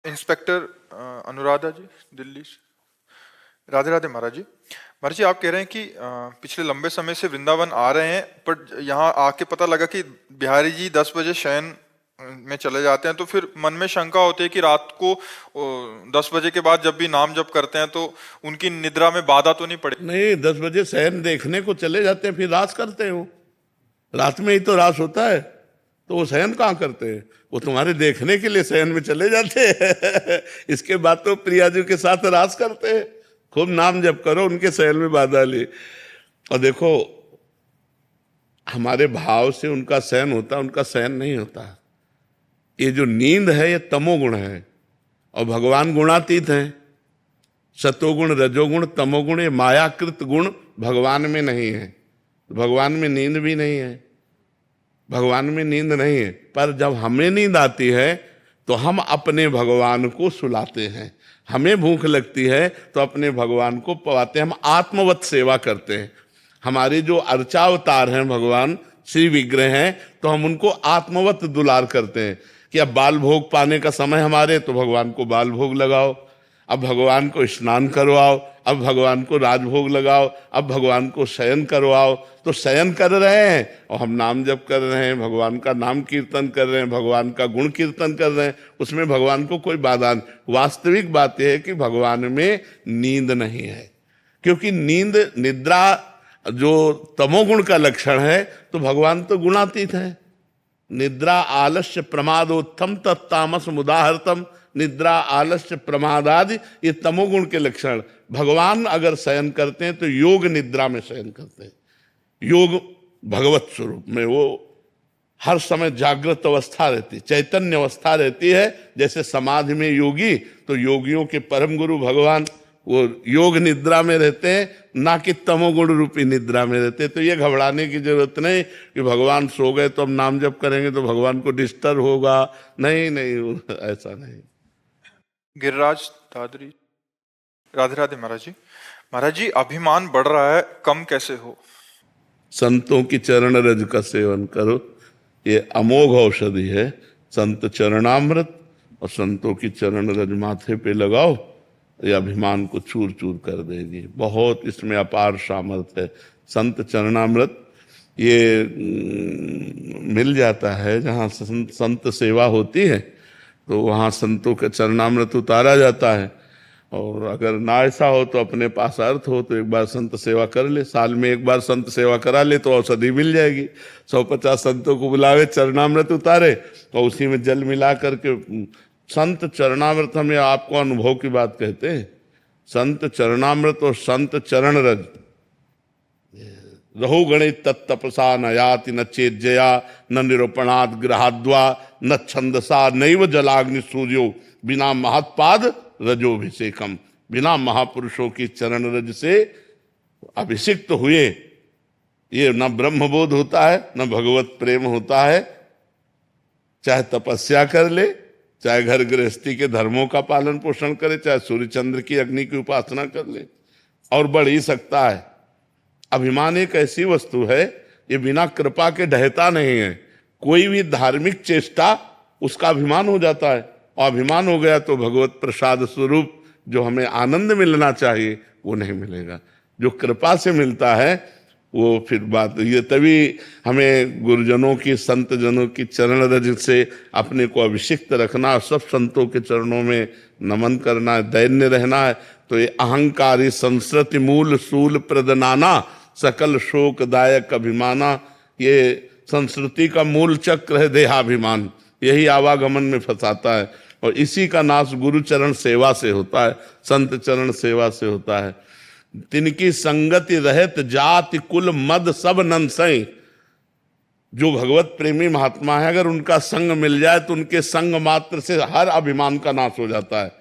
Inspector Anuradha जी, दिल्ली से। राधे राधे महाराज जी। महाराज जी, आप कह रहे हैं कि पिछले लंबे समय से वृंदावन आ रहे हैं, पर यहाँ आके पता लगा कि बिहारी जी 10 बजे शयन में चले जाते हैं, तो फिर मन में शंका होती है कि रात को 10 बजे के बाद जब भी नाम जप करते हैं तो उनकी निद्रा में बाधा तो नहीं पड़े? नहीं, 10 बजे शयन देखने को चले जाते हैं, फिर रास करते हो। रात में ही तो रास होता है, तो वो शयन कहाँ करते हैं? वो तुम्हारे देखने के लिए शयन में चले जाते हैं। इसके बाद तो प्रिया जी के साथ रास करते हैं। खूब नाम जप करो, उनके शयन में बाधा ले। और देखो, हमारे भाव से उनका शयन होता है, उनका शयन नहीं होता। ये जो नींद है, ये तमोगुण है, और भगवान गुणातीत हैं। सतोगुण, रजोगुण, तमोगुण, ये मायाकृत गुण भगवान में नहीं है। भगवान में नींद भी नहीं है, भगवान में नींद नहीं है। पर जब हमें नींद आती है तो हम अपने भगवान को सुलाते हैं। हमें भूख लगती है तो अपने भगवान को पवाते हैं। हम आत्मवत सेवा करते हैं। हमारे जो अर्चावतार हैं भगवान, श्री विग्रह हैं, तो हम उनको आत्मवत दुलार करते हैं कि अब बाल भोग पाने का समय हमारे, तो भगवान को बाल भोग लगाओ। अब भगवान को स्नान करवाओ, अब भगवान को राजभोग लगाओ, अब भगवान को शयन करवाओ। तो शयन कर रहे हैं और हम नाम जप कर रहे हैं, भगवान का नाम कीर्तन कर रहे हैं, भगवान का गुण कीर्तन कर रहे हैं। उसमें भगवान को कोई बाधा नहीं। वास्तविक बात यह है कि भगवान में नींद नहीं है, क्योंकि नींद, निद्रा जो तमोगुण का लक्षण है, तो भगवान तो गुणातीत है। निद्रा आलस्य प्रमादोत्थम तत्तामस मुदाहरतम। निद्रा आलस्य प्रमादादि ये तमोगुण के लक्षण। भगवान अगर शयन करते हैं तो योग निद्रा में शयन करते हैं। योग भगवत स्वरूप में वो हर समय जागृत अवस्था रहती, चैतन्य अवस्था रहती है। जैसे समाधि में योगी, तो योगियों के परम गुरु भगवान वो योग निद्रा में रहते हैं, ना कि तमोगुण रूपी निद्रा में रहते हैं। तो ये घबराने की जरूरत नहीं कि भगवान सो गए तो हम नाम जप करेंगे तो भगवान को डिस्टर्ब होगा। नहीं नहीं, ऐसा नहीं। गिरिराज दादरी। राधे राधे महाराज जी। महाराज जी, अभिमान बढ़ रहा है, कम कैसे हो? संतों की चरण रज का सेवन करो, ये अमोघ औषधि है। संत चरणामृत और संतों की चरण रज माथे पे लगाओ, ये अभिमान को चूर चूर कर देगी। बहुत इसमें अपार सामर्थ्य है। संत चरणामृत ये मिल जाता है जहाँ संत सेवा होती है, तो वहाँ संतों का चरणामृत उतारा जाता है। और अगर ना ऐसा हो तो अपने पास अर्थ हो तो एक बार संत सेवा कर ले, साल में एक बार संत सेवा करा ले तो औषधि मिल जाएगी। 150 संतों को बुलावे, चरणामृत उतारे और उसी में जल मिला करके। संत चरणामृत, हमें आपको अनुभव की बात कहते हैं। संत चरणामृत और संत चरण रज, रहो गणित तत्तपसा न याति न चेज्जया न निरूपणाद ग्रहाद्वा न छंदसा नैव जलाग्नि सूर्यो बिना महत्पाद रजोभिषेकम। बिना महापुरुषों की चरण रज से अभिषिक्त हुए ये न ब्रह्मबोध होता है, न भगवत प्रेम होता है। चाहे तपस्या कर ले, चाहे घर गृहस्थी के धर्मों का पालन पोषण करे, चाहे सूर्य चंद्र की अग्नि की उपासना कर ले, और बढ़ ही सकता है। अभिमान एक ऐसी वस्तु है, ये बिना कृपा के ढहता नहीं है। कोई भी धार्मिक चेष्टा उसका अभिमान हो जाता है, और अभिमान हो गया तो भगवत प्रसाद स्वरूप जो हमें आनंद मिलना चाहिए वो नहीं मिलेगा। जो कृपा से मिलता है वो फिर बात ये, तभी हमें गुरुजनों की, संत जनों की चरण रज से अपने को अभिषिक्त रखना, सब संतों के चरणों में नमन करना है, दैन्य रहना है। तो ये अहंकारी संस्कृति मूल सूल प्रदनाना सकल शोकदायक अभिमाना, ये संस्कृति का मूल चक्र है देहाभिमान। यही आवागमन में फंसाता है, और इसी का नाश गुरु चरण सेवा से होता है, संत चरण सेवा से होता है। तिनकी संगति रहत जाति कुल मद सब नंसई। जो भगवत प्रेमी महात्मा है, अगर उनका संग मिल जाए तो उनके संग मात्र से हर अभिमान का नाश हो जाता है।